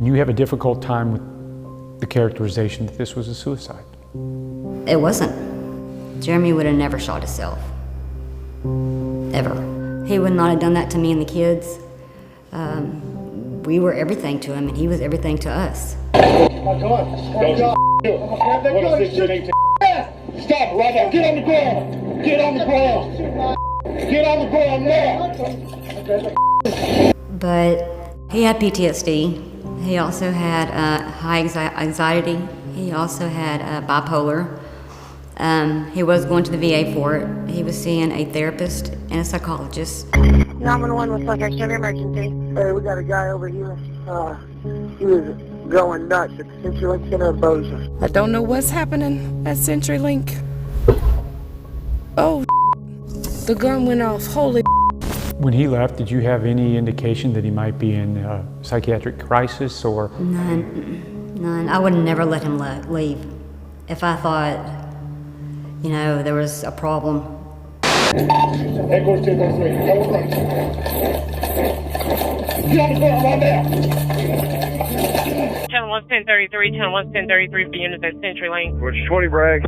You have a difficult time with the characterization that this was a suicide. It wasn't. Jeremy would have never shot himself. Ever. He would not have done that to me and the kids. We were everything to him, and he was everything to us. Stop right now. Get on the ground. Get on the ground. Get on the ground now. But he had PTSD. He also had high anxiety. He also had bipolar. He was going to the VA for it. He was seeing a therapist and a psychologist. 911 was like extreme emergency. Hey, we got a guy over here. He was going nuts at the CenturyLink Center of Bossier. I don't know what's happening at CenturyLink. Oh, the gun went off. Holy. When he left, did you have any indication that he might be in a psychiatric crisis or? None. I would never let him leave. If I thought, there was a problem. Headquarters 233. Go right. Get on the ground right now. Channel 11033, Channel 11033 for units at CenturyLink. What's 20 brag?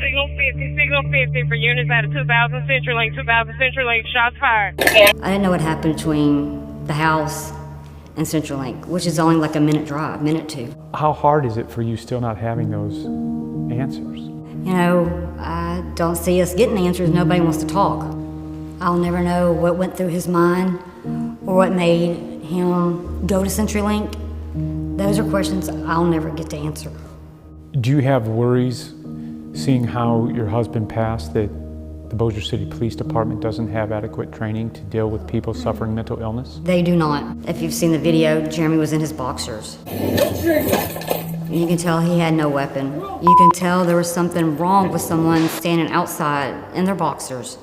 Signal 50 for units at 2000 CenturyLink, 2000 CenturyLink, shots fired. I didn't know what happened between the house and CenturyLink, which is only like a minute drive, minute two. How hard is it for you still not having those answers? I don't see us getting answers. Nobody wants to talk. I'll never know what went through his mind or what made him go to CenturyLink. Those are questions I'll never get to answer. Do you have worries seeing how your husband passed that the Bossier City Police Department doesn't have adequate training to deal with people suffering mental illness? They do not. If you've seen the video, Jeremy was in his boxers. You can tell he had no weapon. You can tell there was something wrong with someone standing outside in their boxers.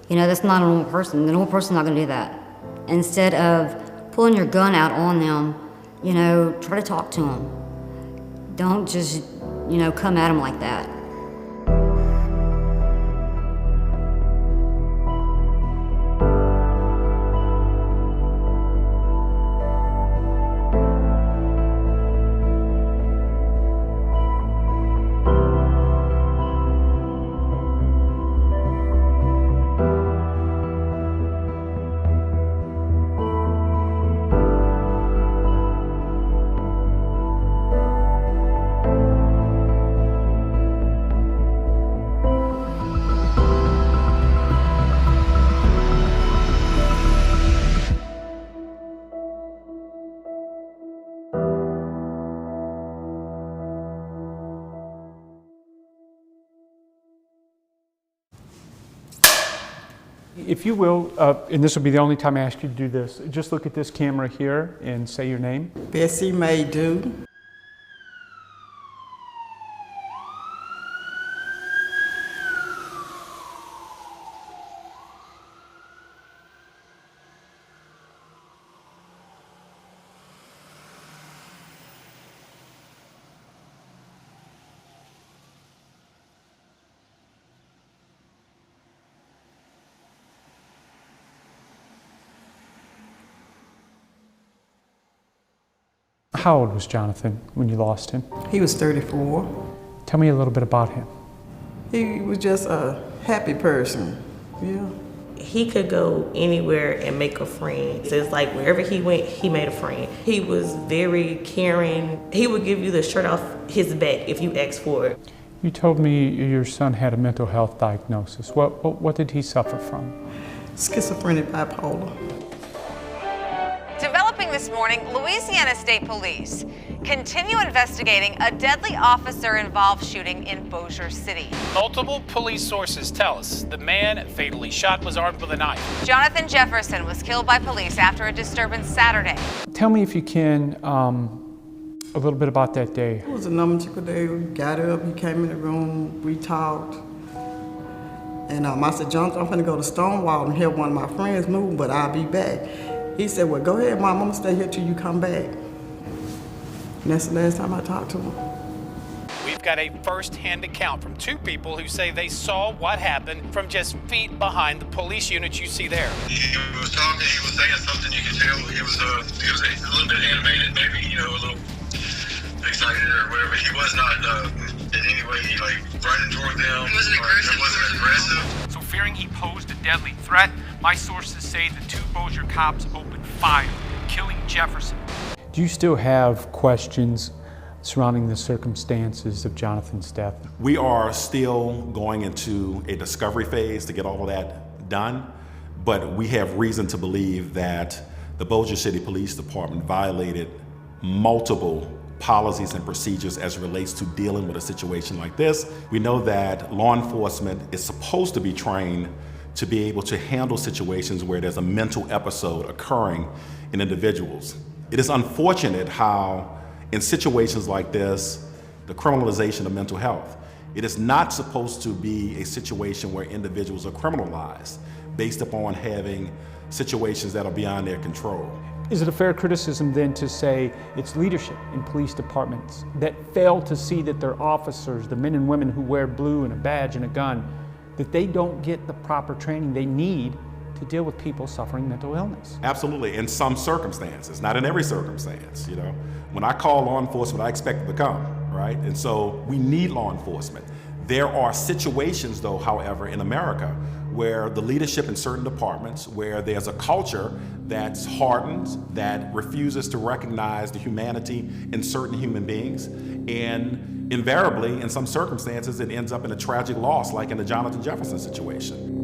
That's not a normal person. The normal person's not gonna do that. Instead of pulling your gun out on them, try to talk to them. Don't just, come at them like that. If you will, and this will be the only time I ask you to do this, just look at this camera here and say your name. Bessie May Do. How old was Jonathan when you lost him? He was 34. Tell me a little bit about him. He was just a happy person, yeah. He could go anywhere and make a friend. So it's like wherever he went, he made a friend. He was very caring. He would give you the shirt off his back if you asked for it. You told me your son had a mental health diagnosis. What did he suffer from? Schizophrenic bipolar. Developing this morning, Louisiana State Police continue investigating a deadly officer-involved shooting in Bossier City. Multiple police sources tell us the man fatally shot was armed with a knife. Jonathan Jefferson was killed by police after a disturbance Saturday. Tell me, if you can, a little bit about that day. It was a number day. We got up, he came in the room, we talked. And I said, Jonathan, I'm gonna go to Stonewall and help one of my friends move, but I'll be back. He said, well, go ahead, Mom, I'm gonna stay here till you come back. And that's the last time I talked to him. We've got a first-hand account from two people who say they saw what happened from just feet behind the police unit you see there. He was talking, he was saying something, you could tell he was a little bit animated, maybe, a little excited or whatever. He was not in any way like running toward them. He wasn't aggressive. So fearing he posed a deadly threat, my sources say the two Bossier cops opened fire, killing Jefferson. Do you still have questions surrounding the circumstances of Jonathan's death? We are still going into a discovery phase to get all of that done, but we have reason to believe that the Bossier City Police Department violated multiple policies and procedures as it relates to dealing with a situation like this. We know that law enforcement is supposed to be trained to be able to handle situations where there's a mental episode occurring in individuals. It is unfortunate how in situations like this, the criminalization of mental health, it is not supposed to be a situation where individuals are criminalized based upon having situations that are beyond their control. Is it a fair criticism then to say it's leadership in police departments that fail to see that their officers, the men and women who wear blue and a badge and a gun, that they don't get the proper training they need to deal with people suffering mental illness? Absolutely, in some circumstances, not in every circumstance. When I call law enforcement, I expect them to come, right? And so we need law enforcement. There are situations though, however, in America where the leadership in certain departments, where there's a culture that's hardened, that refuses to recognize the humanity in certain human beings, and invariably, in some circumstances, it ends up in a tragic loss, like in the Jonathan Jefferson situation.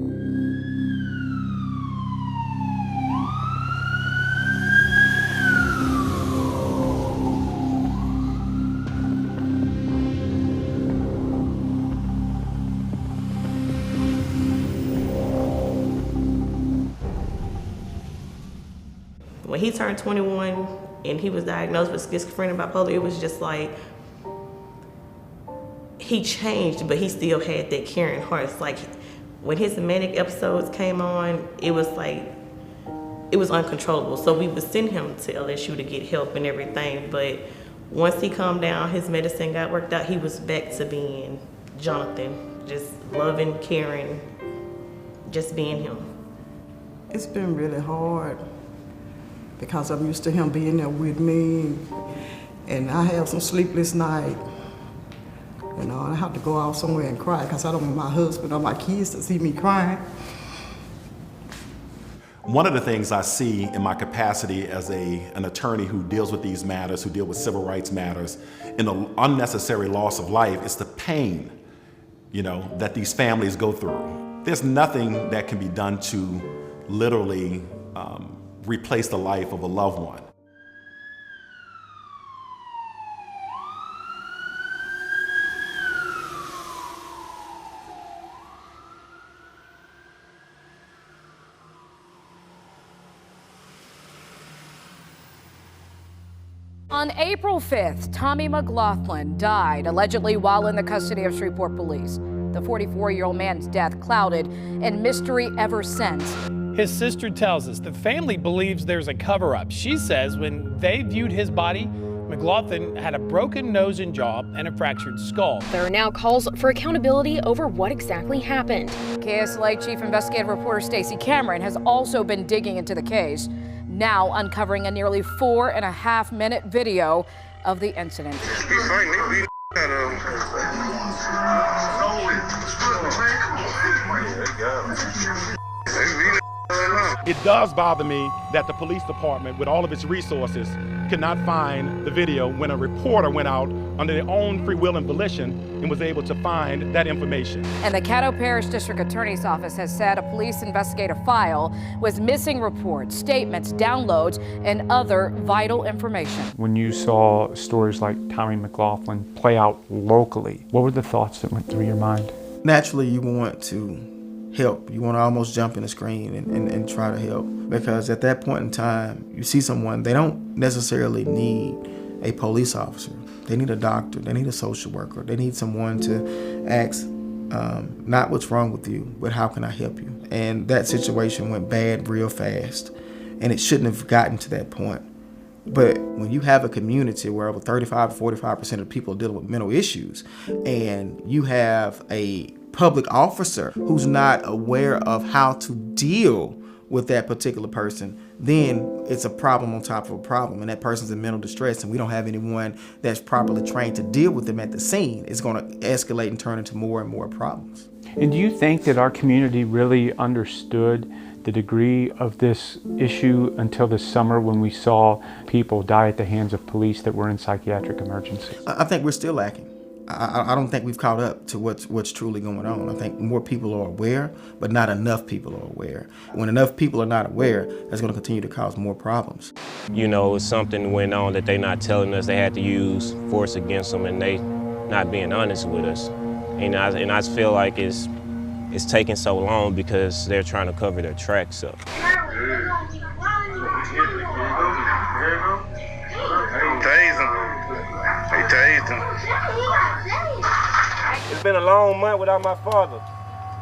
When he turned 21 and he was diagnosed with schizophrenia and bipolar, it was just like, he changed, but he still had that caring heart. It's like, when his manic episodes came on, it was uncontrollable. So we would send him to LSU to get help and everything, but once he calmed down, his medicine got worked out, he was back to being Jonathan, just loving, caring, just being him. It's been really hard, because I'm used to him being there with me, and I have some sleepless nights. I have to go out somewhere and cry because I don't want my husband or my kids to see me crying. One of the things I see in my capacity as an attorney who deals with these matters, who deal with civil rights matters, in the unnecessary loss of life, is the pain, that these families go through. There's nothing that can be done to literally replace the life of a loved one. On April 5th, Tommy McLaughlin died, allegedly while in the custody of Shreveport police. The 44-year-old man's death clouded in mystery ever since. His sister tells us the family believes there's a cover-up. She says when they viewed his body, McLaughlin had a broken nose and jaw and a fractured skull. There are now calls for accountability over what exactly happened. KSLA Chief Investigative Reporter Stacey Cameron has also been digging into the case, now uncovering a nearly 4.5-minute video of the incident. It does bother me that the police department, with all of its resources, could not find the video when a reporter went out under their own free will and volition and was able to find that information. And the Caddo Parish District Attorney's Office has said a police investigative file with missing reports, statements, downloads, and other vital information. When you saw stories like Tommy McLaughlin play out locally, what were the thoughts that went through your mind? Naturally, you want to help. You want to almost jump in the screen and try to help, because at that point in time, you see someone, they don't necessarily need a police officer. They need a doctor, they need a social worker, they need someone to ask not what's wrong with you, but how can I help you? And that situation went bad real fast, and it shouldn't have gotten to that point But when you have a community where over 35 to 45% of people are dealing with mental issues, and you have a public officer who's not aware of how to deal with that particular person, then it's a problem on top of a problem, and that person's in mental distress, and we don't have anyone that's properly trained to deal with them at the scene. It's going to escalate and turn into more and more problems. And do you think that our community really understood the degree of this issue until this summer when we saw people die at the hands of police that were in psychiatric emergencies? I think we're still lacking. I don't think we've caught up to what's truly going on. I think more people are aware, but not enough people are aware. When enough people are not aware, that's going to continue to cause more problems. You know, something went on that they're not telling us. They had to use force against them, and they not being honest with us. And I feel like it's taking so long because they're trying to cover their tracks up. They tased him. It's been a long month without my father.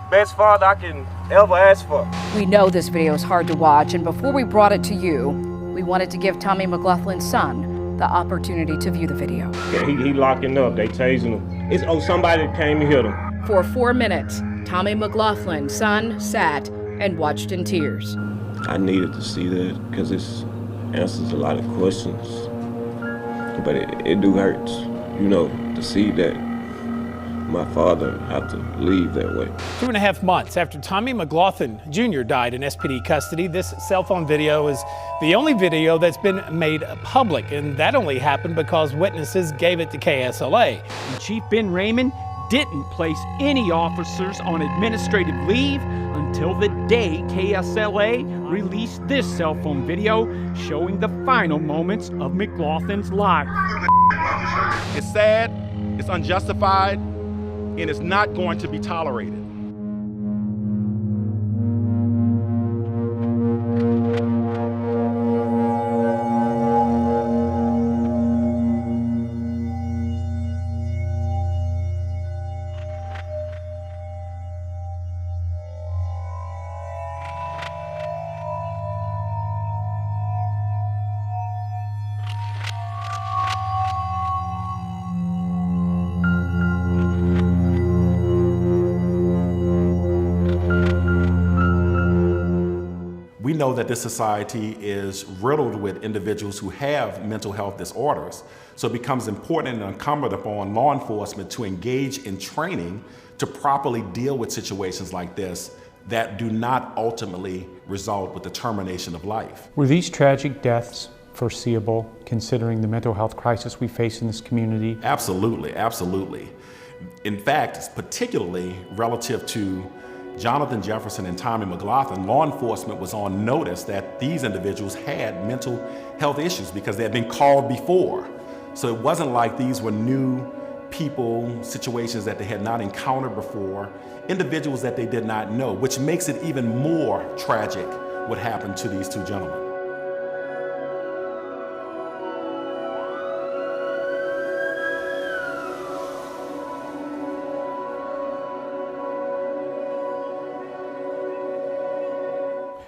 Best father I can ever ask for. We know this video is hard to watch, and before we brought it to you, we wanted to give Tommy McLaughlin's son the opportunity to view the video. Yeah, he locking up. They tasing him. Somebody came and hit him. For 4 minutes, Tommy McLaughlin's son sat and watched in tears. I needed to see that because it answers a lot of questions. But it do hurt, you know, to see that my father had to leave that way. 2.5 months after Tommy McLaughlin Jr. died in SPD custody, this cell phone video is the only video that's been made public, and that only happened because witnesses gave it to KSLA. And Chief Ben Raymond didn't place any officers on administrative leave until the day KSLA released this cell phone video showing the final moments of McLaughlin's life. It's sad, it's unjustified, and it's not going to be tolerated. We know that this society is riddled with individuals who have mental health disorders, so it becomes important and incumbent upon law enforcement to engage in training to properly deal with situations like this that do not ultimately result with the termination of life. Were these tragic deaths foreseeable, considering the mental health crisis we face in this community? Absolutely, absolutely. In fact, particularly relative to Jonathan Jefferson and Tommy McLaughlin, law enforcement was on notice that these individuals had mental health issues because they had been called before. So it wasn't like these were new people, situations that they had not encountered before, individuals that they did not know, which makes it even more tragic what happened to these two gentlemen.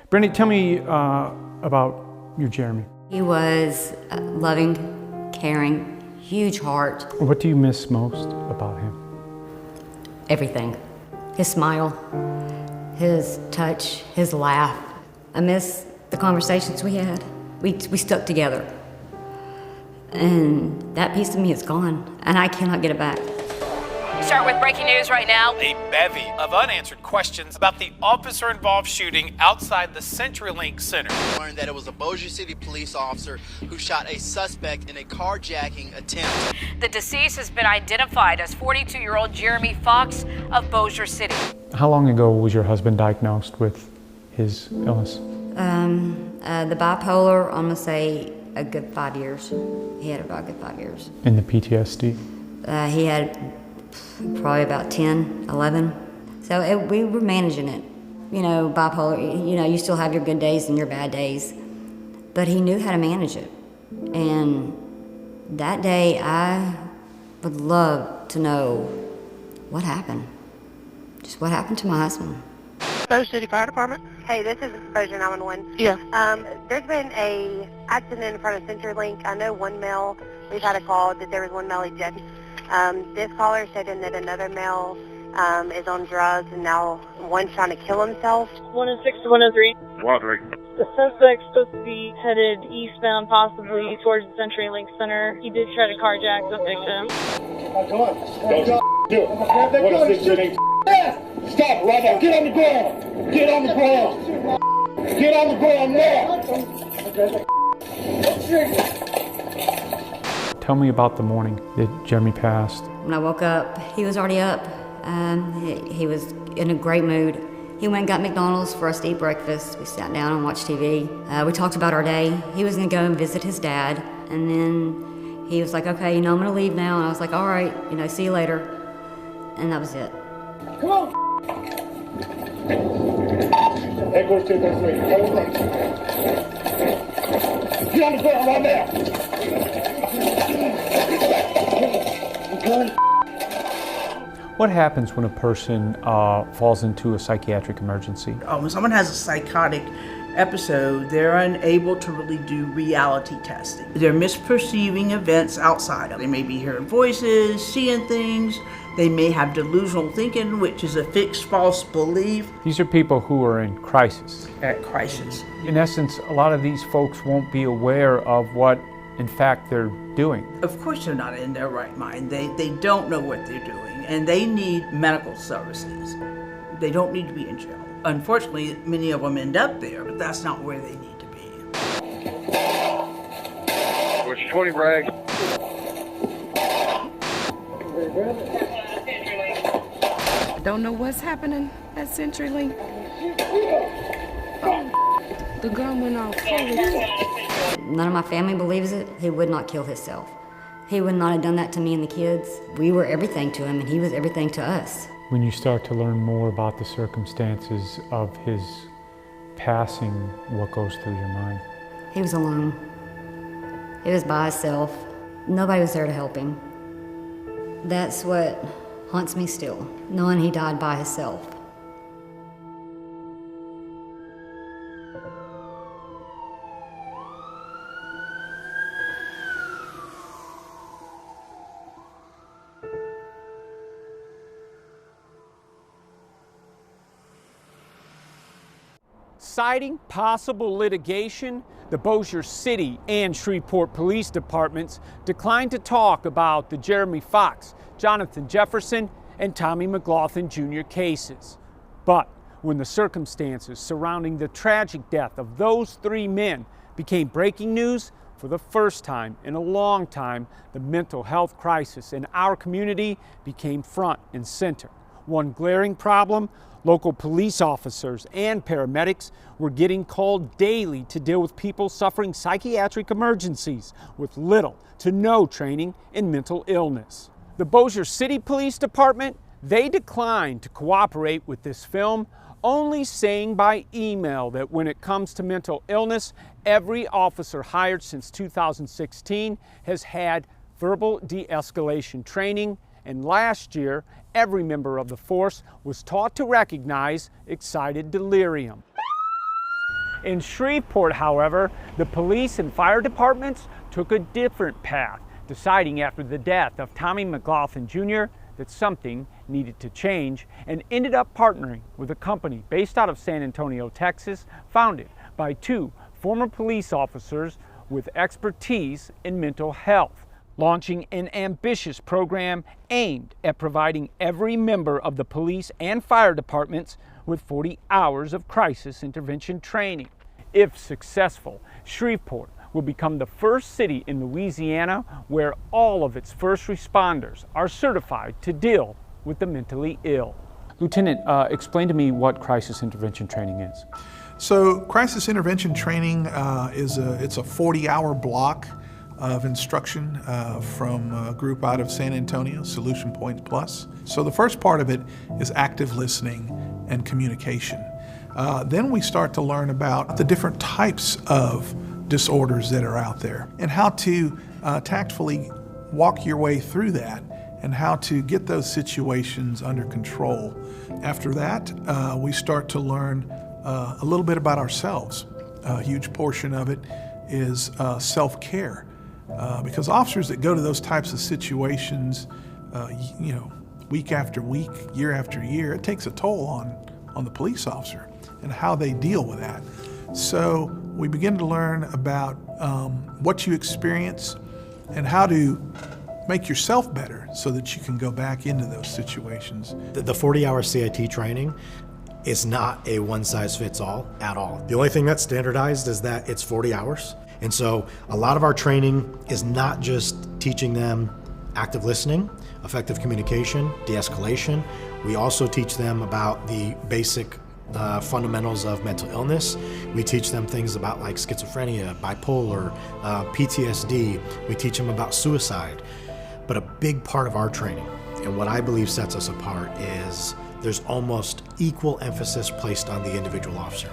Brittany, tell me about your Jeremy. He was loving, caring, huge heart. What do you miss most about him? Everything. His smile, his touch, his laugh. I miss the conversations we had. We stuck together. And that piece of me is gone, and I cannot get it back. Start with breaking news right now. A bevy of unanswered questions about the officer-involved shooting outside the CenturyLink Center. Learned that it was a Bossier City police officer who shot a suspect in a carjacking attempt. The deceased has been identified as 42-year-old Jeremy Fox of Bossier City. How long ago was your husband diagnosed with his illness? The bipolar, I'm gonna say a good 5 years. He had about a good 5 years. And the PTSD? He had probably about 10, 11. So we were managing it. You know, bipolar, you know, you still have your good days and your bad days. But he knew how to manage it. And that day, I would love to know what happened. Just what happened to my husband. Bossier City Fire Department. Hey, this is Exposure 911. Yeah. There's been a accident in front of CenturyLink. I know one male, we've had a call that there was one male ejected. This caller said that another male is on drugs and now one's trying to kill himself. 106 to 103. 103. The suspect's supposed to be headed eastbound, possibly towards the CenturyLink Center. He did try to carjack the victim. Come on. Don't do it. 106. Stop right now. Get on the ground. Get on the ground. Get on the ground now. Tell me about the morning that Jeremy passed. When I woke up, he was already up. He was in a great mood. He went and got McDonald's for us to eat breakfast. We sat down and watched TV. We talked about our day. He was gonna go and visit his dad. And then he was like, okay, I'm gonna leave now. And I was like, all right, see you later. And that was it. Come on. Headquarters 233. Get on the ground right now. What happens when a person falls into a psychiatric emergency? When someone has a psychotic episode, they're unable to really do reality testing. They're misperceiving events outside of. They may be hearing voices, seeing things. They may have delusional thinking, which is a fixed false belief. These are people who are in crisis. At crisis. In essence, a lot of these folks won't be aware of what, in fact, they're doing. Of course they're not in their right mind. They don't know what they're doing, and they need medical services. They don't need to be in jail. Unfortunately, many of them end up there, but that's not where they need to be. What's your 20 brag? Don't know what's happening at CenturyLink. The gun went off. Holy shit. None of my family believes it. He would not kill himself. He would not have done that to me and the kids. We were everything to him, and he was everything to us. When you start to learn more about the circumstances of his passing, what goes through your mind? He was alone. He was by himself. Nobody was there to help him. That's what haunts me still, knowing he died by himself. Citing possible litigation, the Bossier City and Shreveport police departments declined to talk about the Jeremy Fox, Jonathan Jefferson, and Tommy McLaughlin Jr. cases. But when the circumstances surrounding the tragic death of those three men became breaking news, for the first time in a long time, the mental health crisis in our community became front and center. One glaring problem: local police officers and paramedics were getting called daily to deal with people suffering psychiatric emergencies with little to no training in mental illness. The Bossier City Police Department, they declined to cooperate with this film, only saying by email that when it comes to mental illness, every officer hired since 2016 has had verbal de-escalation training, and last year, every member of the force was taught to recognize excited delirium. In Shreveport, however, the police and fire departments took a different path, deciding after the death of Tommy McLaughlin Jr. that something needed to change, and ended up partnering with a company based out of San Antonio, Texas, founded by two former police officers with expertise in mental health, launching an ambitious program aimed at providing every member of the police and fire departments with 40 hours of crisis intervention training. If successful, Shreveport will become the first city in Louisiana where all of its first responders are certified to deal with the mentally ill. Lieutenant, explain to me what crisis intervention training is. So crisis intervention training it's a 40-hour block of instruction from a group out of San Antonio, Solution Point Plus. So the first part of it is active listening and communication. Then we start to learn about the different types of disorders that are out there and how to tactfully walk your way through that and how to get those situations under control. After that, we start to learn a little bit about ourselves. A huge portion of it is self-care, because officers that go to those types of situations, week after week, year after year, it takes a toll on the police officer and how they deal with that. So we begin to learn about what you experience and how to make yourself better so that you can go back into those situations. The 40-hour CIT training is not a one-size-fits-all at all. The only thing that's standardized is that it's 40 hours. And so a lot of our training is not just teaching them active listening, effective communication, de-escalation. We also teach them about the basic fundamentals of mental illness. We teach them things about like schizophrenia, bipolar, PTSD. We teach them about suicide. But a big part of our training, and what I believe sets us apart, is there's almost equal emphasis placed on the individual officer.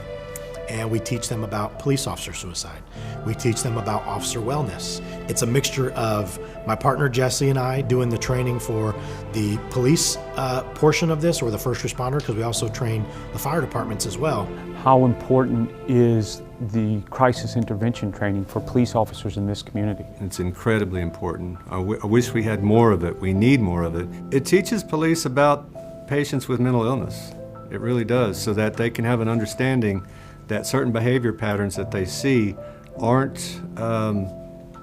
And we teach them about police officer suicide. We teach them about officer wellness. It's a mixture of my partner Jesse and I doing the training for the police portion of this, or the first responder, because we also train the fire departments as well. How important is the crisis intervention training for police officers in this community? It's incredibly important. I wish we had more of it. We need more of it. It teaches police about patients with mental illness. It really does, so that they can have an understanding that certain behavior patterns that they see aren't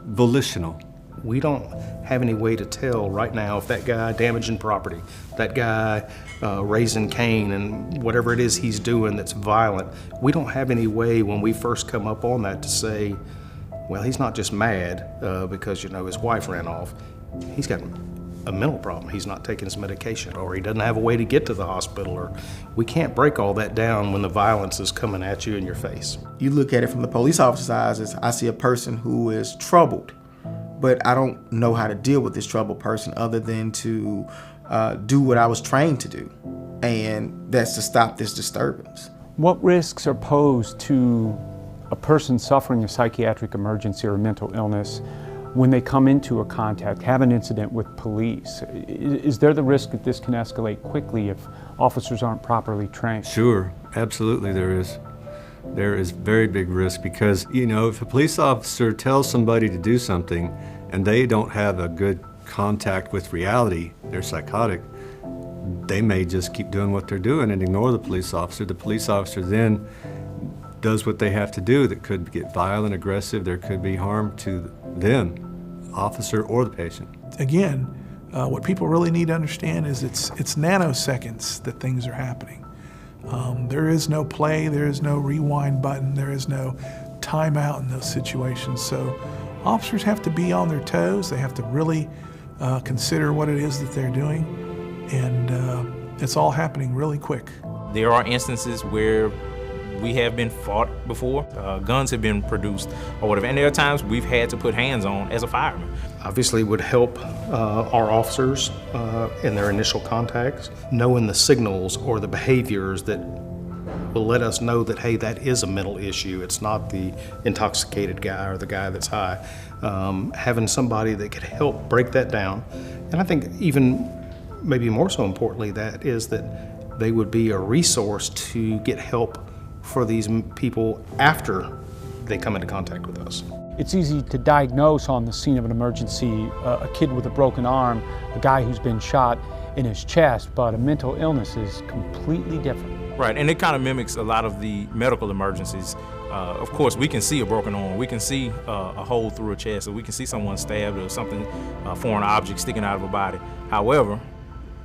volitional. We don't have any way to tell right now if that guy damaging property, that guy raising Cain and whatever it is he's doing that's violent, we don't have any way when we first come up on that to say, well, he's not just mad because, his wife ran off. He's got a mental problem. He's not taking his medication, or he doesn't have a way to get to the hospital, or we can't break all that down when the violence is coming at you in your face. You look at it from the police officer's eyes as I see a person who is troubled, but I don't know how to deal with this troubled person other than to do what I was trained to do, and that's to stop this disturbance. What risks are posed to a person suffering a psychiatric emergency or mental illness when they come into a contact, have an incident with police? Is there the risk that this can escalate quickly if officers aren't properly trained? Sure, absolutely there is. There is very big risk because, if a police officer tells somebody to do something and they don't have a good contact with reality, they're psychotic, they may just keep doing what they're doing and ignore the police officer. The police officer then does what they have to do that could get violent, aggressive, there could be harm to them, officer or the patient. Again, what people really need to understand is it's nanoseconds that things are happening. There is no play, there is no rewind button, there is no timeout in those situations. So officers have to be on their toes, they have to really consider what it is that they're doing, and it's all happening really quick. There are instances where we have been fought before, guns have been produced or whatever, and there are times we've had to put hands on as a fireman. Obviously would help our officers in their initial contacts, knowing the signals or the behaviors that will let us know that, hey, that is a mental issue. It's not the intoxicated guy or the guy that's high. Having somebody that could help break that down. And I think even maybe more so importantly, that is that they would be a resource to get help for these people after they come into contact with us. It's easy to diagnose on the scene of an emergency a kid with a broken arm, a guy who's been shot in his chest, but a mental illness is completely different. Right, and it kind of mimics a lot of the medical emergencies. Of course, we can see a broken arm, we can see a hole through a chest, or we can see someone stabbed or something, foreign object sticking out of a body. However,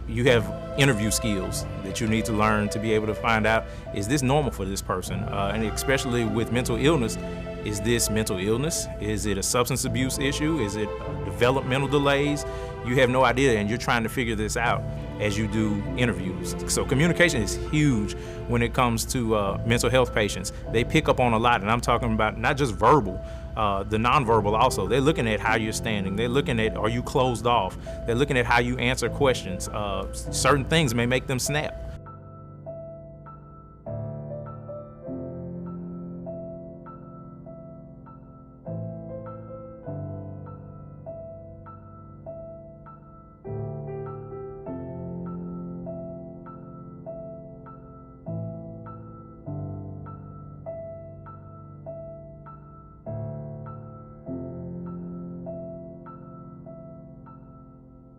you have interview skills that you need to learn to be able to find out, is this normal for this person? And especially with mental illness, is this mental illness? Is it a substance abuse issue? Is it developmental delays? You have no idea, and you're trying to figure this out as you do interviews. So communication is huge when it comes to mental health patients. They pick up on a lot, and I'm talking about not just verbal, the nonverbal also. They're looking at how you're standing. They're looking at, are you closed off? They're looking at how you answer questions. Certain things may make them snap.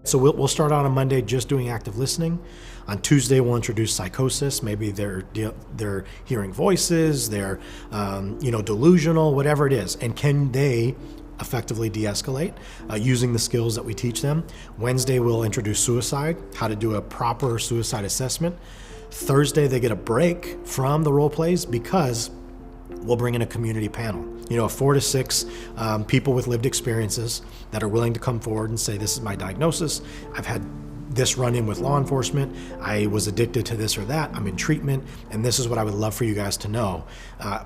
So we'll start out on Monday just doing active listening. On Tuesday, we'll introduce psychosis. Maybe they're hearing voices, they're delusional, whatever it is. And can they effectively de-escalate using the skills that we teach them? Wednesday, we'll introduce suicide, how to do a proper suicide assessment. Thursday, they get a break from the role plays because we'll bring in a community panel. 4 to 6 people with lived experiences that are willing to come forward and say, this is my diagnosis. I've had this run-in with law enforcement. I was addicted to this or that. I'm in treatment, and this is what I would love for you guys to know.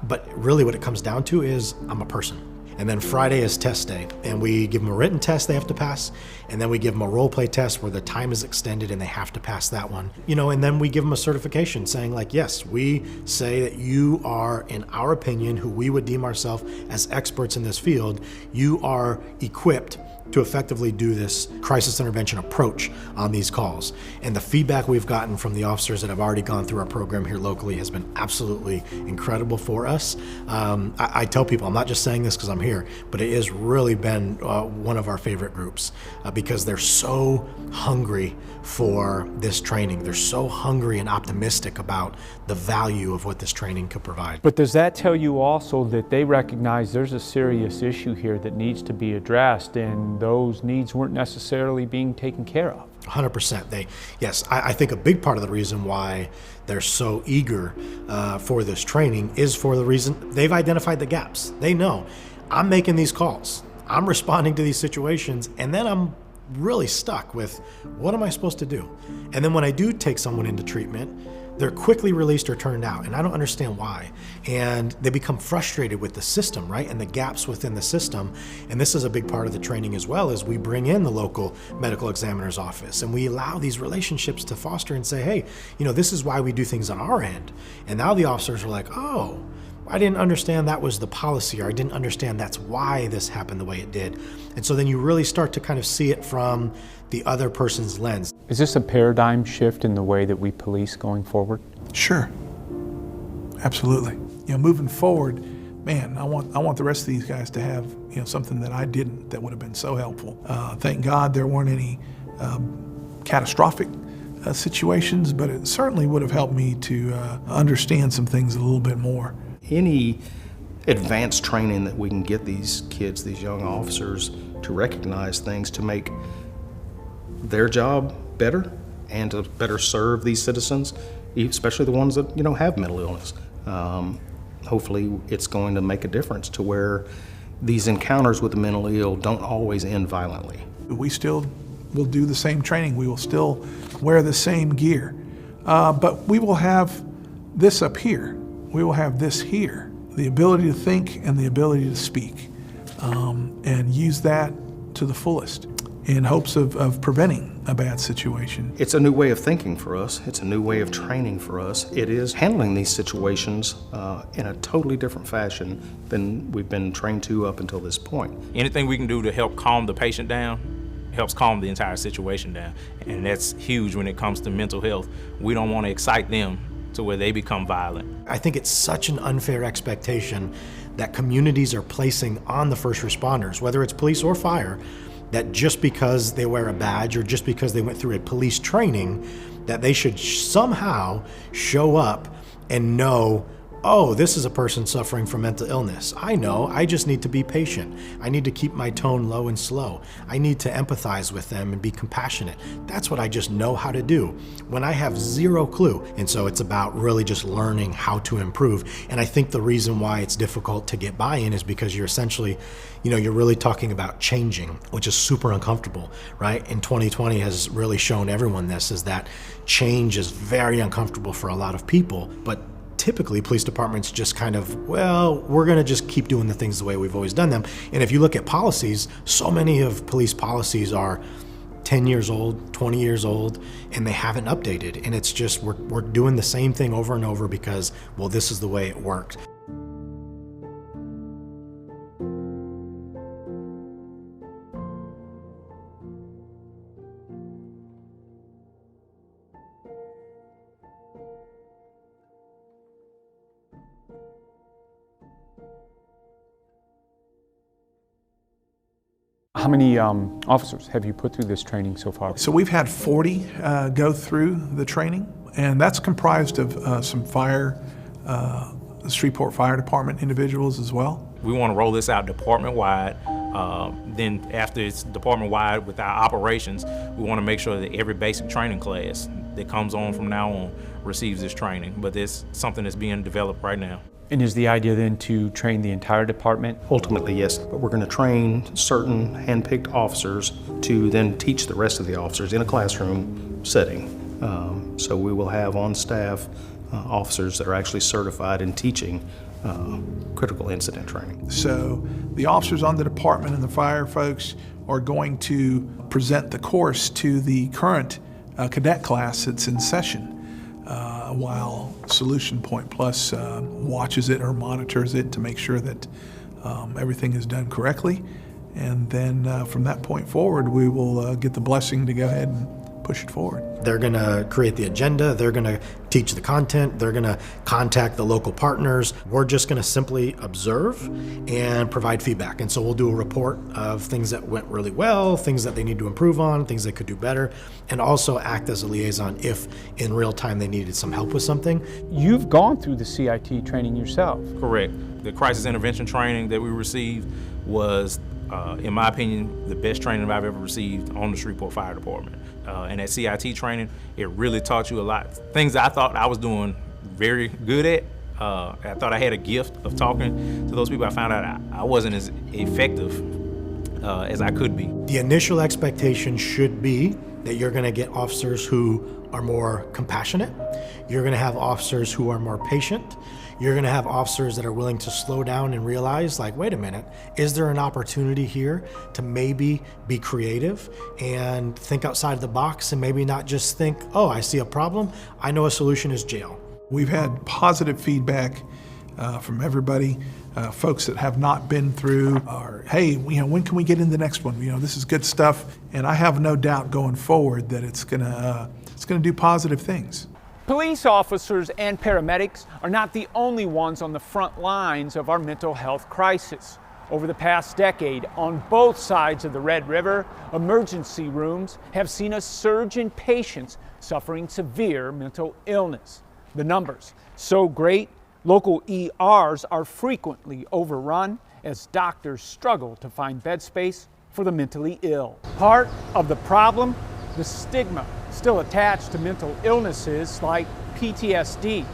But really what it comes down to is I'm a person. And then Friday is test day, and we give them a written test they have to pass, and then we give them a role play test where the time is extended and they have to pass that one. And then we give them a certification saying like, yes, we say that you are, in our opinion, who we would deem ourselves as experts in this field, you are equipped to effectively do this crisis intervention approach on these calls. And the feedback we've gotten from the officers that have already gone through our program here locally has been absolutely incredible for us. I tell people, I'm not just saying this because I'm here, but it has really been one of our favorite groups because they're so hungry for this training. They're so hungry and optimistic about the value of what this training could provide. But does that tell you also that they recognize there's a serious issue here that needs to be addressed, and those needs weren't necessarily being taken care of? 100%. Yes, I think a big part of the reason why they're so eager for this training is for the reason they've identified the gaps. They know, I'm making these calls, I'm responding to these situations, and then I'm really stuck with what am I supposed to do? And then when I do take someone into treatment, they're quickly released or turned out, and I don't understand why. And they become frustrated with the system, right? And the gaps within the system. And this is a big part of the training as well, is we bring in the local medical examiner's office and we allow these relationships to foster and say, hey, this is why we do things on our end. And now the officers are like, oh, I didn't understand that was the policy, or I didn't understand that's why this happened the way it did. And so then you really start to kind of see it from the other person's lens. Is this a paradigm shift in the way that we police going forward? Sure, absolutely. Moving forward, man, I want the rest of these guys to have something that I didn't that would have been so helpful. Thank God there weren't any catastrophic situations, but it certainly would have helped me to understand some things a little bit more. Any advanced training that we can get these kids, these young officers, to recognize things to make their job better and to better serve these citizens, especially the ones that have mental illness. Hopefully it's going to make a difference to where these encounters with the mentally ill don't always end violently. We still will do the same training. We will still wear the same gear, but we will have this up here. We will have this here, the ability to think and the ability to speak, and use that to the fullest in hopes of preventing a bad situation. It's a new way of thinking for us. It's a new way of training for us. It is handling these situations in a totally different fashion than we've been trained to up until this point. Anything we can do to help calm the patient down helps calm the entire situation down. And that's huge when it comes to mental health. We don't want to excite them to where they become violent. I think it's such an unfair expectation that communities are placing on the first responders, whether it's police or fire, that just because they wear a badge or just because they went through a police training, that they should somehow show up and know, oh, this is a person suffering from mental illness. I know, I just need to be patient. I need to keep my tone low and slow. I need to empathize with them and be compassionate. That's what I just know how to do when I have zero clue. And so it's about really just learning how to improve. And I think the reason why it's difficult to get buy-in is because you're essentially, you're really talking about changing, which is super uncomfortable, right? And 2020 has really shown everyone this, is that change is very uncomfortable for a lot of people, but typically police departments just kind of, well, we're going to just keep doing the things the way we've always done them. And if you look at policies, so many of police policies are 10 years old, 20 years old, and they haven't updated. And it's just, we're doing the same thing over and over because, well, this is the way it worked. How many officers have you put through this training so far? So we've had 40 go through the training, and that's comprised of some the Shreveport Fire Department individuals as well. We want to roll this out department-wide. Then after it's department-wide with our operations, we want to make sure that every basic training class that comes on from now on receives this training. But it's something that's being developed right now. And is the idea then to train the entire department? Ultimately, yes, but we're going to train certain hand-picked officers to then teach the rest of the officers in a classroom setting. So we will have on staff officers that are actually certified in teaching critical incident training. So the officers on the department and the fire folks are going to present the course to the current cadet class that's in session, while Solution Point Plus watches it or monitors it to make sure that everything is done correctly. And then from that point forward, we will get the blessing to go ahead and push it forward. They're going to create the agenda, they're going to teach the content, they're going to contact the local partners. We're just going to simply observe and provide feedback. And so we'll do a report of things that went really well, things that they need to improve on, things they could do better, and also act as a liaison if in real time they needed some help with something. You've gone through the CIT training yourself. Correct. The crisis intervention training that we received was, in my opinion, the best training I've ever received on the Shreveport Fire Department. And that CIT training, it really taught you a lot. Things I thought I was doing very good at. I thought I had a gift of talking to those people. I found out I wasn't as effective as I could be. The initial expectation should be that you're going to get officers who are more compassionate. You're going to have officers who are more patient. You're going to have officers that are willing to slow down and realize, like, wait a minute, is there an opportunity here to maybe be creative and think outside the box and maybe not just think, oh, I see a problem, I know a solution is jail. We've had positive feedback from everybody, folks that have not been through, or hey, when can we get in the next one? This is good stuff, and I have no doubt going forward that it's gonna do positive things. Police officers and paramedics are not the only ones on the front lines of our mental health crisis. Over the past decade, on both sides of the Red River, emergency rooms have seen a surge in patients suffering severe mental illness. The numbers so great, local ERs are frequently overrun as doctors struggle to find bed space for the mentally ill. Part of the problem, the stigma still attached to mental illnesses like PTSD,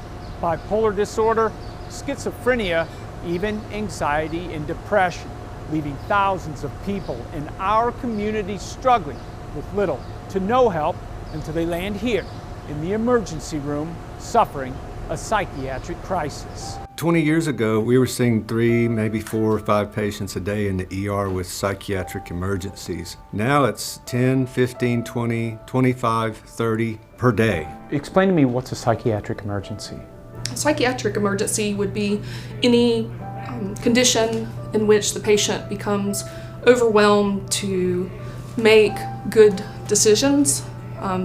bipolar disorder, schizophrenia, even anxiety and depression, leaving thousands of people in our community struggling with little to no help until they land here in the emergency room suffering a psychiatric crisis. 20 years ago, we were seeing 3, maybe 4 or 5 patients a day in the ER with psychiatric emergencies. Now it's 10, 15, 20, 25, 30 per day. Explain to me, what's a psychiatric emergency? A psychiatric emergency would be any condition in which the patient becomes overwhelmed to make good decisions.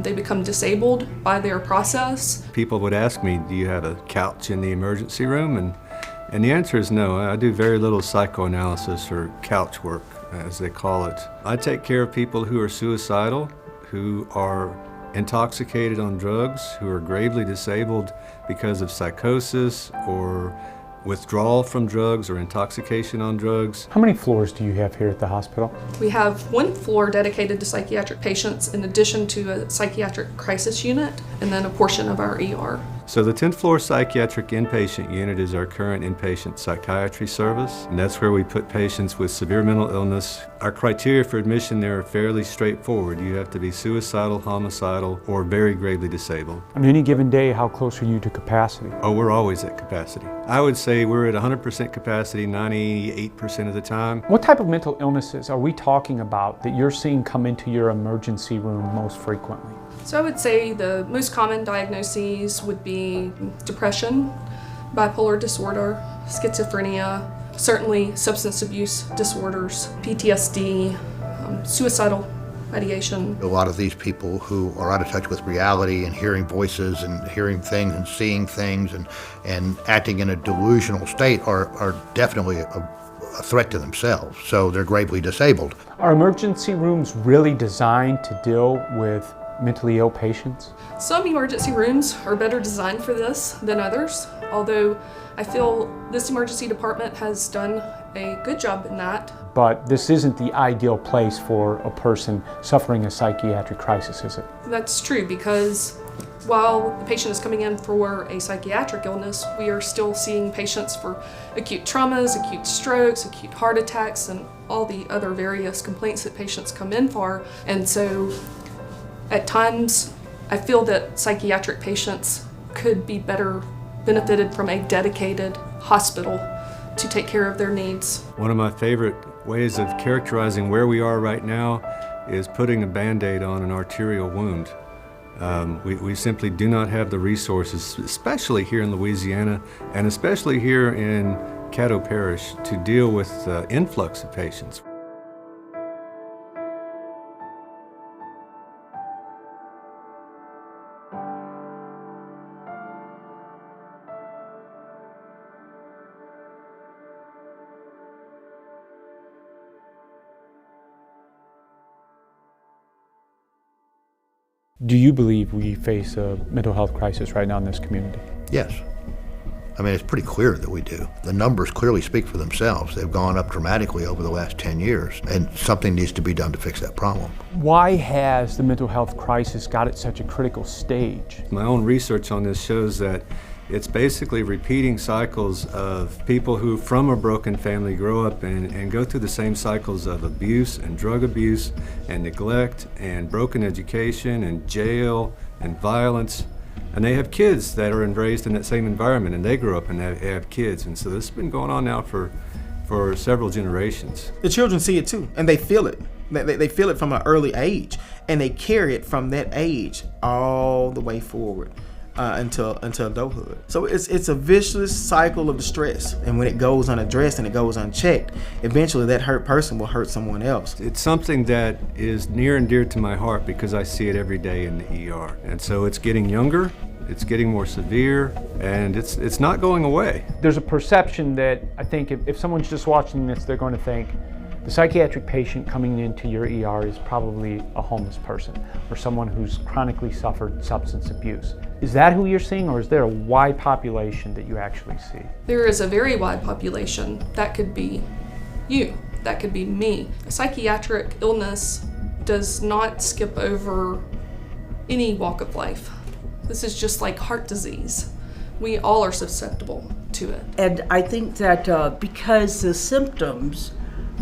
They become disabled by their process. People would ask me, do you have a couch in the emergency room? And the answer is no. I do very little psychoanalysis or couch work, as they call it. I take care of people who are suicidal, who are intoxicated on drugs, who are gravely disabled because of psychosis or withdrawal from drugs or intoxication on drugs. How many floors do you have here at the hospital? We have one floor dedicated to psychiatric patients in addition to a psychiatric crisis unit and then a portion of our ER. So the 10th floor psychiatric inpatient unit is our current inpatient psychiatry service, and that's where we put patients with severe mental illness. Our criteria for admission there are fairly straightforward. You have to be suicidal, homicidal, or very gravely disabled. On any given day, how close are you to capacity? Oh, we're always at capacity. I would say we're at 100% capacity 98% of the time. What type of mental illnesses are we talking about that you're seeing come into your emergency room most frequently? So I would say the most common diagnoses would be depression, bipolar disorder, schizophrenia, certainly substance abuse disorders, PTSD, suicidal ideation. A lot of these people who are out of touch with reality and hearing voices and hearing things and seeing things and acting in a delusional state are definitely a threat to themselves, so they're gravely disabled. Are emergency rooms really designed to deal with mentally ill patients? Some emergency rooms are better designed for this than others, although I feel this emergency department has done a good job in that. But this isn't the ideal place for a person suffering a psychiatric crisis, is it? That's true, because while the patient is coming in for a psychiatric illness, we are still seeing patients for acute traumas, acute strokes, acute heart attacks, and all the other various complaints that patients come in for. And so at times, I feel that psychiatric patients could be better benefited from a dedicated hospital to take care of their needs. One of my favorite ways of characterizing where we are right now is putting a Band-Aid on an arterial wound. We simply do not have the resources, especially here in Louisiana, and especially here in Caddo Parish, to deal with the influx of patients. Do you believe we face a mental health crisis right now in this community? Yes. I mean, it's pretty clear that we do. The numbers clearly speak for themselves. They've gone up dramatically over the last 10 years, and something needs to be done to fix that problem. Why has the mental health crisis got at such a critical stage? My own research on this shows that it's basically repeating cycles of people who, from a broken family, grow up and go through the same cycles of abuse and drug abuse and neglect and broken education and jail and violence. And they have kids that are raised in that same environment, and they grow up and have kids. And so this has been going on now for several generations. The children see it too, and they feel it. They feel it from an early age, and they carry it from that age all the way forward. Until adulthood. So it's a vicious cycle of distress, and when it goes unaddressed and it goes unchecked, eventually that hurt person will hurt someone else. It's something that is near and dear to my heart because I see it every day in the ER. And so it's getting younger, it's getting more severe, and it's not going away. There's a perception that I think if someone's just watching this, they're going to think, the psychiatric patient coming into your ER is probably a homeless person or someone who's chronically suffered substance abuse. Is that who you're seeing, or is there a wide population that you actually see? There is a very wide population. That could be you, that could be me. A psychiatric illness does not skip over any walk of life. This is just like heart disease. We all are susceptible to it. And I think that because the symptoms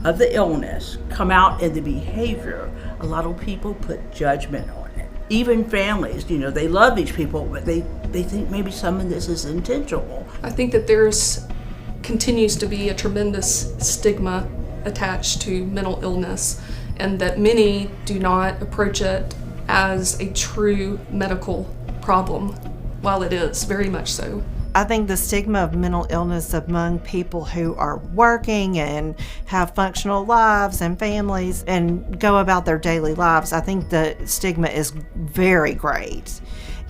of the illness come out in the behavior, a lot of people put judgment on it. Even families, you know, they love these people, but they think maybe some of this is intentional. I think that continues to be a tremendous stigma attached to mental illness, and that many do not approach it as a true medical problem, while it is very much so. I think the stigma of mental illness among people who are working and have functional lives and families and go about their daily lives, I think the stigma is very great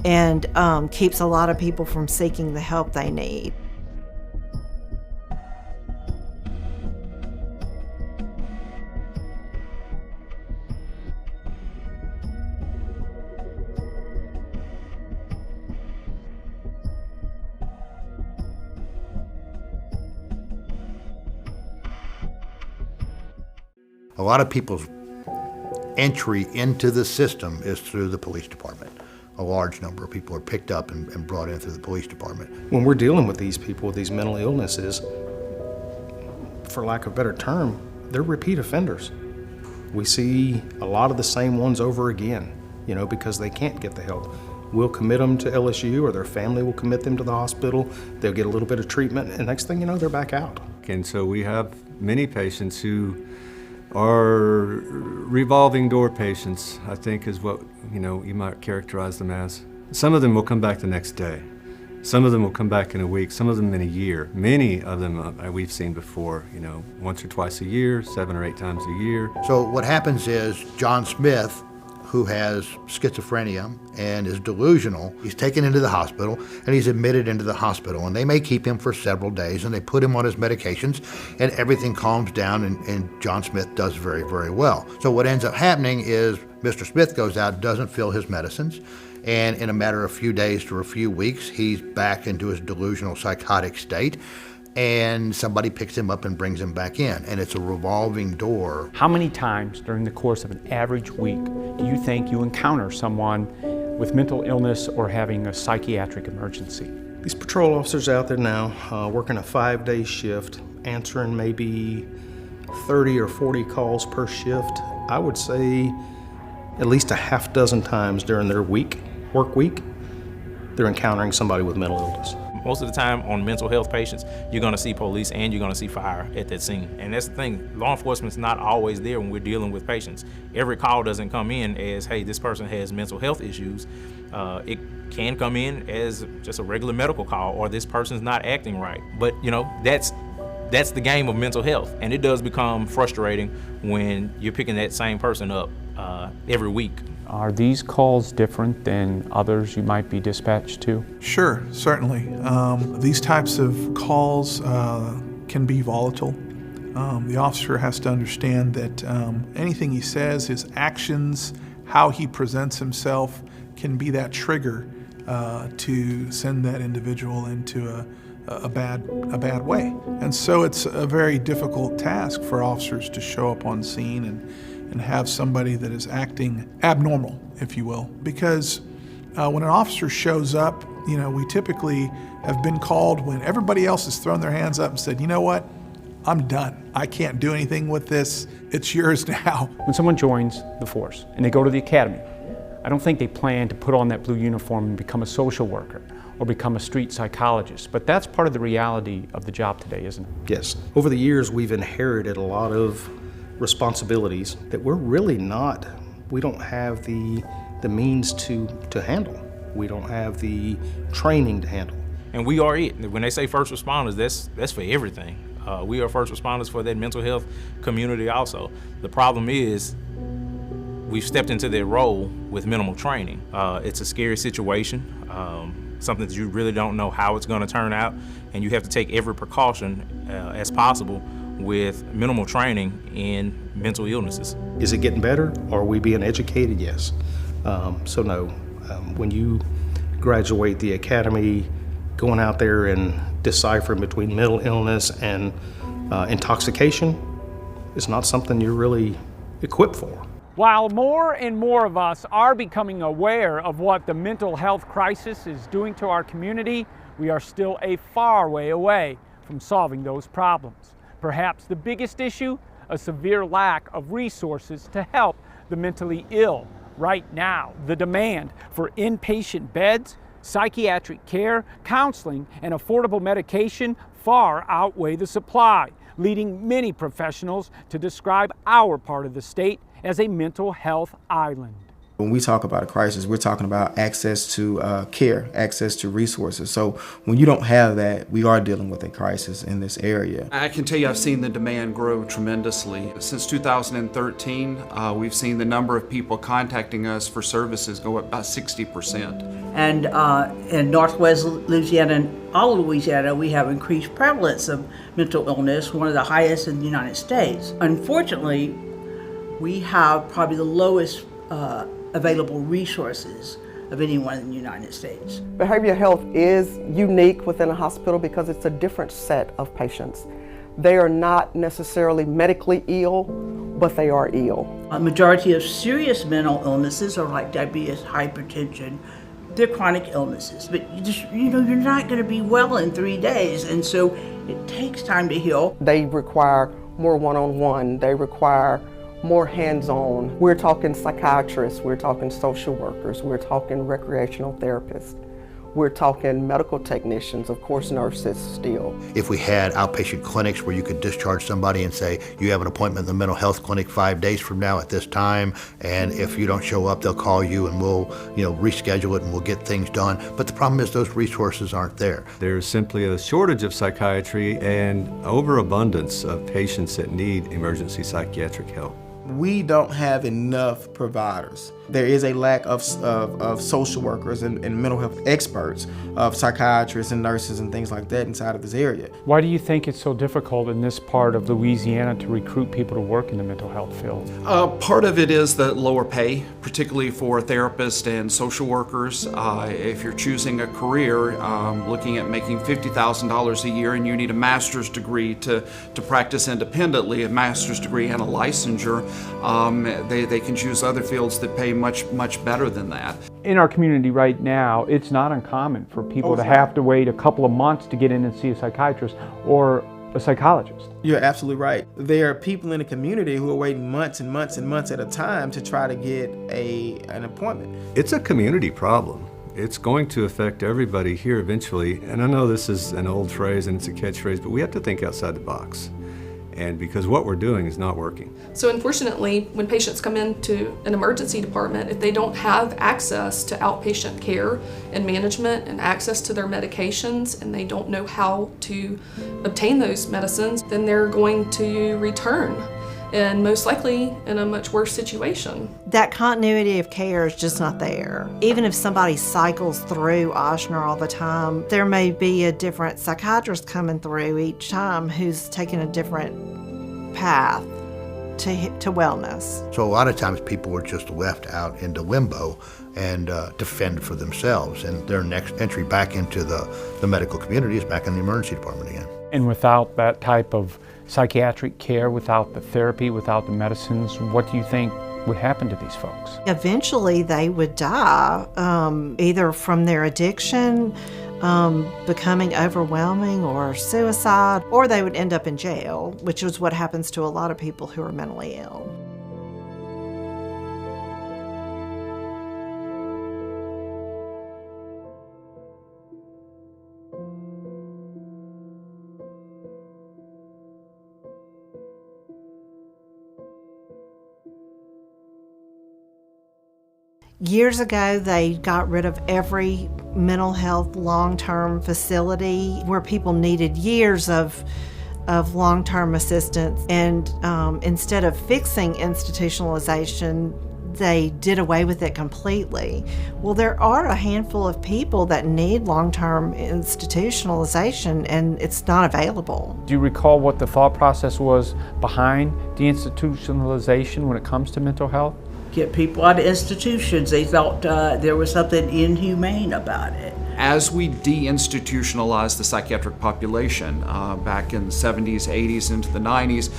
and keeps a lot of people from seeking the help they need. A lot of people's entry into the system is through the police department. A large number of people are picked up and brought in through the police department. When we're dealing with these people with these mental illnesses, for lack of a better term, they're repeat offenders. We see a lot of the same ones over again, you know, because they can't get the help. We'll commit them to LSU, or their family will commit them to the hospital. They'll get a little bit of treatment, and next thing you know, they're back out. And so we have many patients who are revolving door patients, I think is what you might characterize them as. Some of them will come back the next day. Some of them will come back in a week, some of them in a year. Many of them we've seen before, once or twice a year, 7 or 8 times a year. So what happens is John Smith who has schizophrenia and is delusional. He's taken into the hospital and he's admitted into the hospital, and they may keep him for several days and they put him on his medications and everything calms down, and John Smith does very, very well. So what ends up happening is Mr. Smith goes out, doesn't fill his medicines, and in a matter of a few days to a few weeks, he's back into his delusional psychotic state, and somebody picks him up and brings him back in, and it's a revolving door. How many times during the course of an average week do you think you encounter someone with mental illness or having a psychiatric emergency? These patrol officers out there now working a 5-day shift, answering maybe 30 or 40 calls per shift. I would say at least a half dozen times during their work week, they're encountering somebody with mental illness. Most of the time on mental health patients, you're gonna see police and you're gonna see fire at that scene. And that's the thing, law enforcement's not always there when we're dealing with patients. Every call doesn't come in as, hey, this person has mental health issues. It can come in as just a regular medical call, or this person's not acting right. But you know, that's the game of mental health. And it does become frustrating when you're picking that same person up every week. Are these calls different than others you might be dispatched to? Sure, certainly. These types of calls can be volatile. The officer has to understand that anything he says, his actions, how he presents himself can be that trigger to send that individual into a bad way. And so it's a very difficult task for officers to show up on scene and have somebody that is acting abnormal, if you will. Because when an officer shows up, you know, we typically have been called when everybody else has thrown their hands up and said, you know what, I'm done. I can't do anything with this. It's yours now. When someone joins the force and they go to the academy, I don't think they plan to put on that blue uniform and become a social worker or become a street psychologist, but that's part of the reality of the job today, isn't it? Yes. Over the years, we've inherited a lot of responsibilities that we don't have the means to handle. We don't have the training to handle. And we are it. When they say first responders, that's for everything. We are first responders for that mental health community also. The problem is we've stepped into that role with minimal training. It's a scary situation, something that you really don't know how it's gonna turn out, and you have to take every precaution as possible with minimal training in mental illnesses. Is it getting better? Are we being educated? Yes. So no, when you graduate the academy, going out there and deciphering between mental illness and intoxication is not something you're really equipped for. While more and more of us are becoming aware of what the mental health crisis is doing to our community, we are still a far way away from solving those problems. Perhaps the biggest issue, a severe lack of resources to help the mentally ill. Right now, the demand for inpatient beds, psychiatric care, counseling, and affordable medication far outweigh the supply, leading many professionals to describe our part of the state as a mental health island. When we talk about a crisis, we're talking about access to care, access to resources. So when you don't have that, we are dealing with a crisis in this area. I can tell you I've seen the demand grow tremendously. Since 2013, we've seen the number of people contacting us for services go up about 60%. And in Northwest Louisiana and all of Louisiana, we have increased prevalence of mental illness, one of the highest in the United States. Unfortunately, we have probably the lowest available resources of anyone in the United States. Behavioral health is unique within a hospital because it's a different set of patients. They are not necessarily medically ill, but they are ill. A majority of serious mental illnesses are like diabetes, hypertension. They're chronic illnesses, but you're not going to be well in 3 days, and so it takes time to heal. They require more one-on-one. They require more hands-on. We're talking psychiatrists, we're talking social workers, we're talking recreational therapists, we're talking medical technicians, of course nurses still. If we had outpatient clinics where you could discharge somebody and say, you have an appointment in the mental health clinic 5 days from now at this time, and if you don't show up, they'll call you and we'll reschedule it and we'll get things done. But the problem is those resources aren't there. There's simply a shortage of psychiatry and overabundance of patients that need emergency psychiatric help. We don't have enough providers. There is a lack of social workers and mental health experts, of psychiatrists and nurses and things like that inside of this area. Why do you think it's so difficult in this part of Louisiana to recruit people to work in the mental health field? Part of it is the lower pay, particularly for therapists and social workers. If you're choosing a career, looking at making $50,000 a year and you need a master's degree to practice independently, a master's degree and a licensure, they can choose other fields that pay much better than that. In our community right now, it's not uncommon for people to have to wait a couple of months to get in and see a psychiatrist or a psychologist. You're absolutely right. There are people in the community who are waiting months and months and months at a time to try to get an appointment. It's a community problem. It's going to affect everybody here eventually. And I know this is an old phrase and it's a catchphrase, but we have to think outside the box. And because what we're doing is not working. So unfortunately, when patients come into an emergency department, if they don't have access to outpatient care and management and access to their medications, and they don't know how to obtain those medicines, then they're going to return, and most likely in a much worse situation. That continuity of care is just not there. Even if somebody cycles through Ochsner all the time, there may be a different psychiatrist coming through each time who's taking a different path to wellness. So a lot of times people are just left out into limbo and defend for themselves, and their next entry back into the medical community is back in the emergency department again. And without that type of psychiatric care, without the therapy, without the medicines, what do you think would happen to these folks? Eventually they would die, either from their addiction, becoming overwhelming, or suicide, or they would end up in jail, which is what happens to a lot of people who are mentally ill. Years ago, they got rid of every mental health long-term facility where people needed years of long-term assistance, and instead of fixing institutionalization, they did away with it completely. Well, there are a handful of people that need long-term institutionalization, and it's not available. Do you recall what the thought process was behind deinstitutionalization when it comes to mental health? Get people out of institutions. They thought there was something inhumane about it. As we deinstitutionalized the psychiatric population back in the 70s, 80s, into the 90s,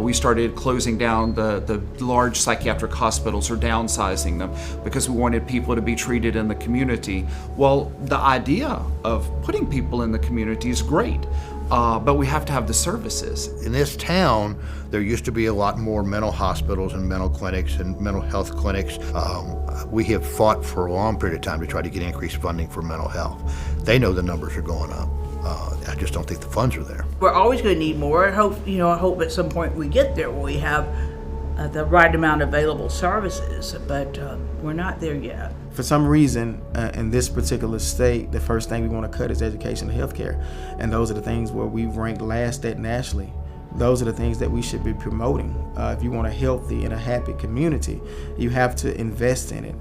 we started closing down the large psychiatric hospitals or downsizing them because we wanted people to be treated in the community. Well, the idea of putting people in the community is great. But we have to have the services. In this town, there used to be a lot more mental hospitals and mental clinics and mental health clinics. We have fought for a long period of time to try to get increased funding for mental health. They know the numbers are going up. I just don't think the funds are there. We're always going to need more. I hope at some point we get there where we have the right amount of available services, but we're not there yet. For some reason, in this particular state, the first thing we want to cut is education and healthcare. And those are the things where we rank last at nationally. Those are the things that we should be promoting. If you want a healthy and a happy community, you have to invest in it.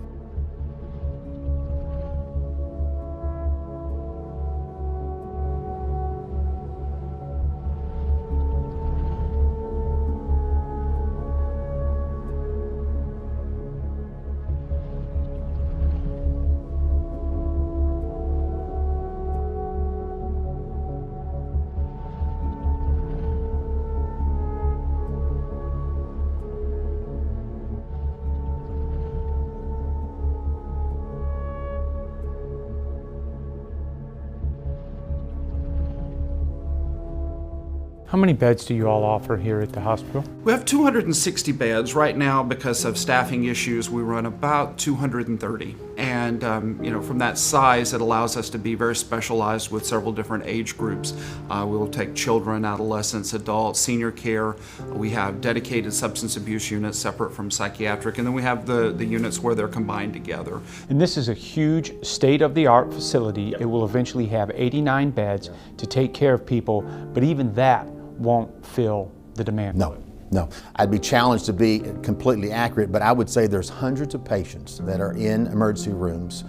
How many beds do you all offer here at the hospital? We have 260 beds. Right now, because of staffing issues, we run about 230. And from that size, it allows us to be very specialized with several different age groups. We will take children, adolescents, adults, senior care. We have dedicated substance abuse units separate from psychiatric, and then we have the units where they're combined together. And this is a huge state-of-the-art facility. It will eventually have 89 beds to take care of people, but even that won't fill the demand. No, No, I'd be challenged to be completely accurate, but I would say there's hundreds of patients that are in emergency rooms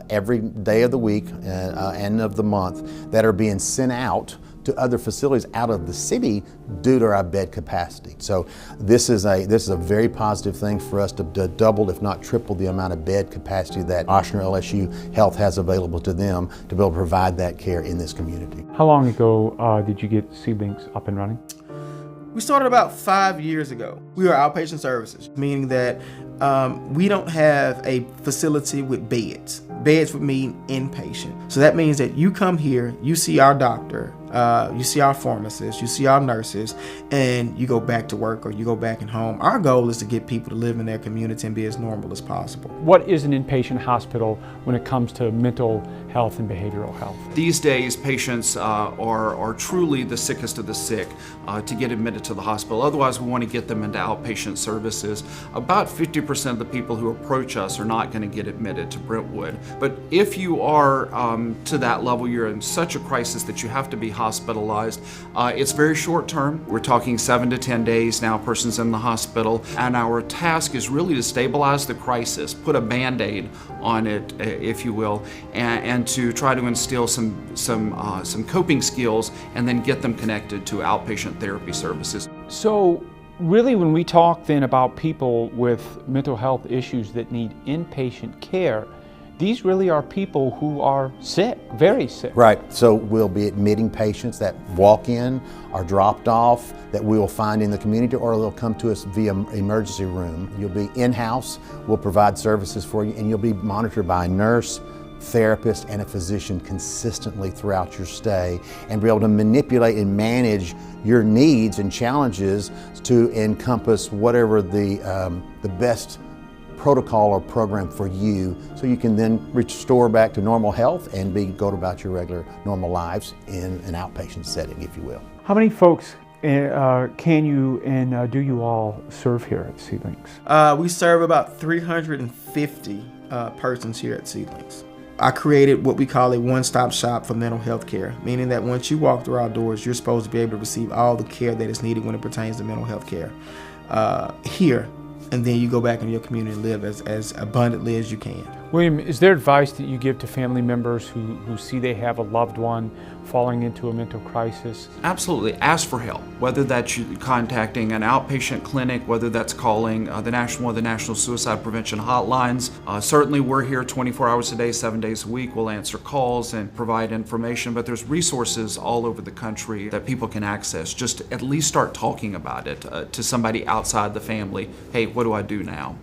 every day of the week and of the month that are being sent out to other facilities out of the city due to our bed capacity. So this is a very positive thing for us to double, if not triple, the amount of bed capacity that Ochsner LSU Health has available to them to be able to provide that care in this community. How long ago did you get Seedlings up and running? We started about 5 years ago. We are outpatient services, meaning that we don't have a facility with beds. Beds would mean inpatient. So that means that you come here, you see our doctor, you see our pharmacist, you see our nurses, and you go back to work or you go back and home. Our goal is to get people to live in their community and be as normal as possible. What is an inpatient hospital when it comes to mental health and behavioral health? These days, patients are truly the sickest of the sick to get admitted to the hospital. Otherwise, we want to get them into outpatient services. About 50% of the people who approach us are not going to get admitted to Brentwood. But if you are to that level, you're in such a crisis that you have to be hospitalized. It's very short term. We're talking 7 to 10 days now, a person's in the hospital, and our task is really to stabilize the crisis, put a Band-Aid on it, if you will, and to try to instill some coping skills and then get them connected to outpatient therapy services. So really, when we talk then about people with mental health issues that need inpatient care, these really are people who are sick, very sick. Right, so we'll be admitting patients that walk in, are dropped off, that we will find in the community, or they'll come to us via emergency room. You'll be in-house, we'll provide services for you, and you'll be monitored by a nurse, therapist, and a physician consistently throughout your stay, and be able to manipulate and manage your needs and challenges to encompass whatever the best protocol or program for you, so you can then restore back to normal health and go about your regular normal lives in an outpatient setting, if you will. How many folks can you and do you all serve here at Seedlings? We serve about 350 persons here at Seedlings. I created what we call a one-stop shop for mental health care, meaning that once you walk through our doors, you're supposed to be able to receive all the care that is needed when it pertains to mental health care here, and then you go back in your community and live as abundantly as you can. William, is there advice that you give to family members who see they have a loved one falling into a mental crisis? Absolutely. Ask for help, whether that's you contacting an outpatient clinic, whether that's calling one of the national suicide prevention hotlines. Certainly we're here 24 hours a day, 7 days a week. We'll answer calls and provide information, but there's resources all over the country that people can access. Just at least start talking about it to somebody outside the family. Hey, what do I do now?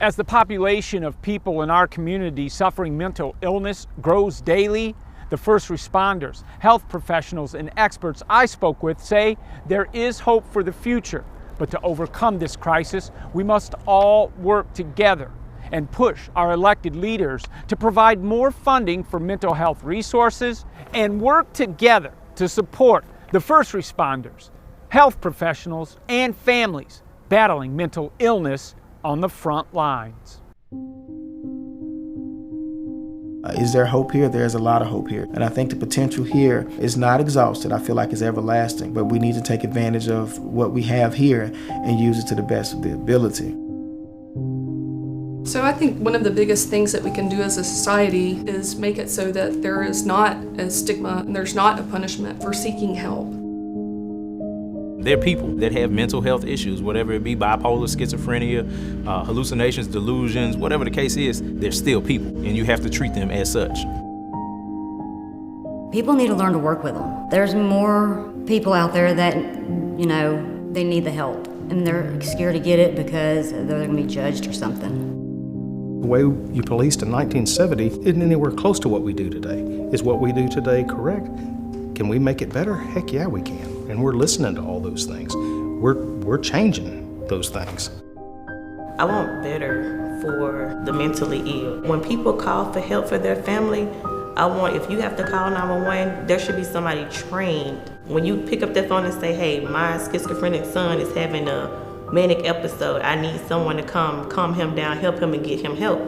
As the population of people in our community suffering mental illness grows daily, the first responders, health professionals, and experts I spoke with say there is hope for the future. But to overcome this crisis, we must all work together and push our elected leaders to provide more funding for mental health resources and work together to support the first responders, health professionals, and families battling mental illness on the front lines. Is there hope here? There's a lot of hope here. And I think the potential here is not exhausted. I feel like it's everlasting. But we need to take advantage of what we have here and use it to the best of the ability. So I think one of the biggest things that we can do as a society is make it so that there is not a stigma and there's not a punishment for seeking help. They're people that have mental health issues, whatever it be, bipolar, schizophrenia, hallucinations, delusions, whatever the case is, they're still people, and you have to treat them as such. People need to learn to work with them. There's more people out there that, they need the help, and they're scared to get it because they're going to be judged or something. The way you policed in 1970 isn't anywhere close to what we do today. Is what we do today correct? Can we make it better? Heck yeah, we can. And we're listening to all those things. We're changing those things. I want better for the mentally ill. When people call for help for their family, I want, if you have to call 911, there should be somebody trained. When you pick up that phone and say, hey, my schizophrenic son is having a manic episode, I need someone to come calm him down, help him and get him help.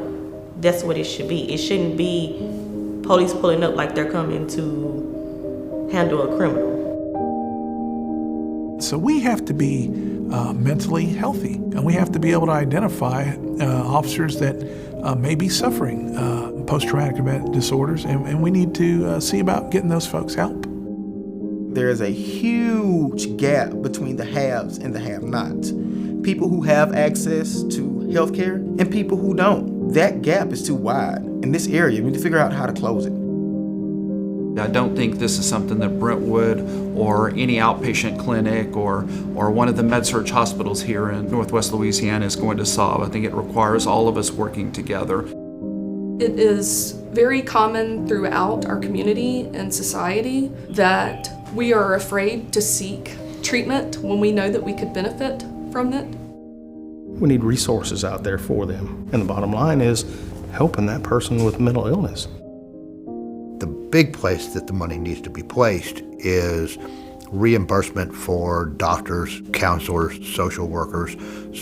That's what it should be. It shouldn't be police pulling up like they're coming to handle a criminal. So we have to be mentally healthy, and we have to be able to identify officers that may be suffering post-traumatic event disorders, and we need to see about getting those folks help. There is a huge gap between the haves and the have-nots. People who have access to healthcare and people who don't. That gap is too wide. In this area, we need to figure out how to close it. I don't think this is something that Brentwood or any outpatient clinic or one of the med-surg hospitals here in Northwest Louisiana is going to solve. I think it requires all of us working together. It is very common throughout our community and society that we are afraid to seek treatment when we know that we could benefit from it. We need resources out there for them. And the bottom line is helping that person with mental illness. The big place that the money needs to be placed is reimbursement for doctors, counselors, social workers,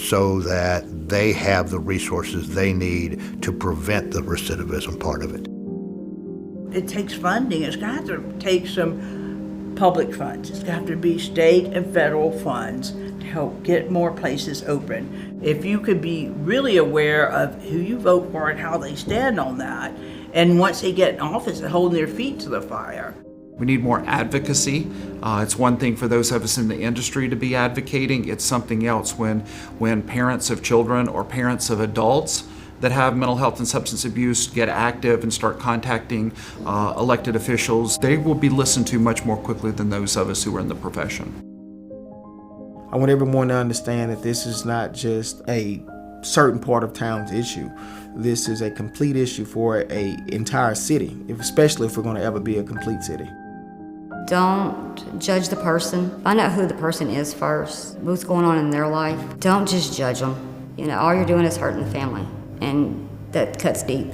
so that they have the resources they need to prevent the recidivism part of it. It takes funding. It's got to take some public funds. It's got to be state and federal funds to help get more places open. If you could be really aware of who you vote for and how they stand on that, and once they get in office, holding their feet to the fire. We need more advocacy. It's one thing for those of us in the industry to be advocating. It's something else when parents of children or parents of adults that have mental health and substance abuse get active and start contacting elected officials. They will be listened to much more quickly than those of us who are in the profession. I want everyone to understand that this is not just a certain part of town's issue. This is a complete issue for an entire city, especially if we're going to ever be a complete city. Don't judge the person. Find out who the person is first, what's going on in their life. Don't just judge them. You know, all you're doing is hurting the family, and that cuts deep.